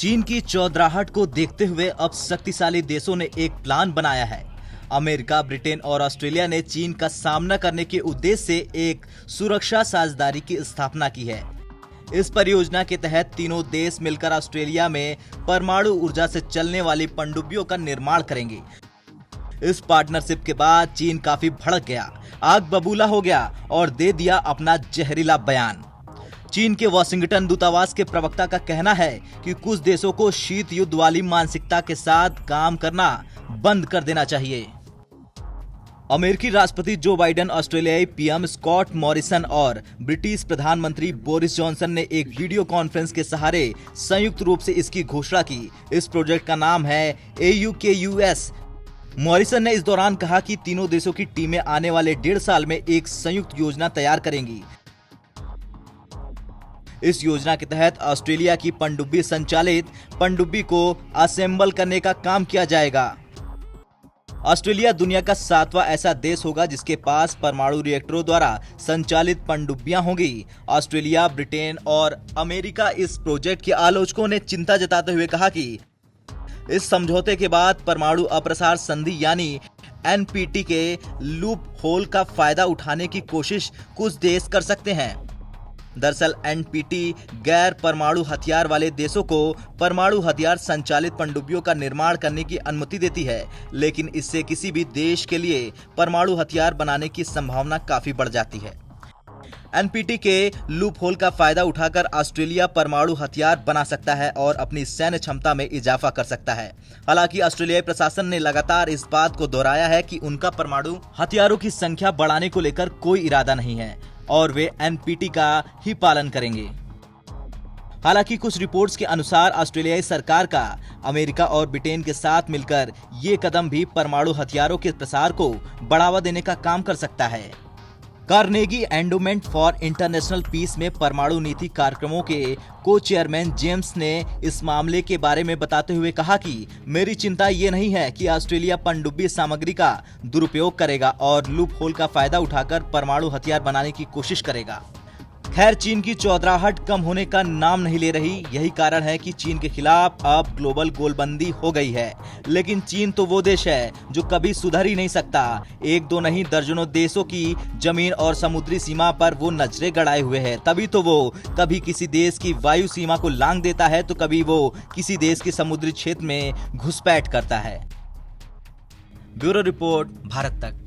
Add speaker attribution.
Speaker 1: चीन की चौधराहट को देखते हुए अब शक्तिशाली देशों ने एक प्लान बनाया है। अमेरिका, ब्रिटेन और ऑस्ट्रेलिया ने चीन का सामना करने के उद्देश्य से एक सुरक्षा साझेदारी की स्थापना की है। इस परियोजना के तहत तीनों देश मिलकर ऑस्ट्रेलिया में परमाणु ऊर्जा से चलने वाली पनडुब्बियों का निर्माण करेंगे। इस पार्टनरशिप के बाद चीन काफी भड़क गया, आग बबूला हो गया और दे दिया अपना जहरीला बयान। चीन के वाशिंगटन दूतावास के प्रवक्ता का कहना है कि कुछ देशों को शीत युद्ध वाली मानसिकता के साथ काम करना बंद कर देना चाहिए। अमेरिकी राष्ट्रपति जो बाइडेन, ऑस्ट्रेलियाई पीएम स्कॉट मॉरिसन और ब्रिटिश प्रधानमंत्री बोरिस जॉनसन ने एक वीडियो कॉन्फ्रेंस के सहारे संयुक्त रूप से इसकी घोषणा की। इस प्रोजेक्ट का नाम है AUKUS। मॉरिसन ने इस दौरान कहा कि तीनों देशों की टीमें आने वाले 1.5 साल में एक संयुक्त योजना तैयार करेंगी। इस योजना के तहत ऑस्ट्रेलिया की पनडुब्बी संचालित पनडुब्बी को असेंबल करने का काम किया जाएगा। ऑस्ट्रेलिया दुनिया का 7वां ऐसा देश होगा जिसके पास परमाणु रिएक्टरों द्वारा संचालित पनडुब्बियां होंगी। ऑस्ट्रेलिया, ब्रिटेन और अमेरिका इस प्रोजेक्ट के आलोचकों ने चिंता जताते हुए कहा कि इस समझौते के बाद परमाणु अप्रसार संधि यानी NPT के लूप होल का फायदा उठाने की कोशिश कुछ देश कर सकते हैं। दरअसल NPT गैर परमाणु हथियार वाले देशों को परमाणु हथियार संचालित पनडुब्बियों का निर्माण करने की अनुमति देती है, लेकिन इससे किसी भी देश के लिए परमाणु हथियार बनाने की संभावना काफी बढ़ जाती है। NPT के लूप होल का फायदा उठाकर ऑस्ट्रेलिया परमाणु हथियार बना सकता है और अपनी सैन्य क्षमता में इजाफा कर सकता है। हालांकि ऑस्ट्रेलियाई प्रशासन ने लगातार इस बात को दोहराया है कि उनका परमाणु हथियारों की संख्या बढ़ाने को लेकर कोई इरादा नहीं है और वे NPT का ही पालन करेंगे। हालांकि कुछ रिपोर्ट्स के अनुसार ऑस्ट्रेलियाई सरकार का अमेरिका और ब्रिटेन के साथ मिलकर ये कदम भी परमाणु हथियारों के प्रसार को बढ़ावा देने का काम कर सकता है। Carnegie Endowment for International Peace में परमाणु नीति कार्यक्रमों के को चेयरमैन जेम्स ने इस मामले के बारे में बताते हुए कहा कि मेरी चिंता ये नहीं है कि ऑस्ट्रेलिया पनडुब्बी सामग्री का दुरुपयोग करेगा और लूप होल का फायदा उठाकर परमाणु हथियार बनाने की कोशिश करेगा। खैर, चीन की चौधराहट कम होने का नाम नहीं ले रही। यही कारण है कि चीन के खिलाफ अब ग्लोबल गोलबंदी हो गई है। लेकिन चीन तो वो देश है जो कभी सुधर ही नहीं सकता। एक दो नहीं, दर्जनों देशों की जमीन और समुद्री सीमा पर वो नजरें गड़ाए हुए है। तभी तो वो कभी किसी देश की वायु सीमा को लांघ देता है तो कभी वो किसी देश के समुद्री क्षेत्र में घुसपैठ करता है। ब्यूरो रिपोर्ट, भारत तक।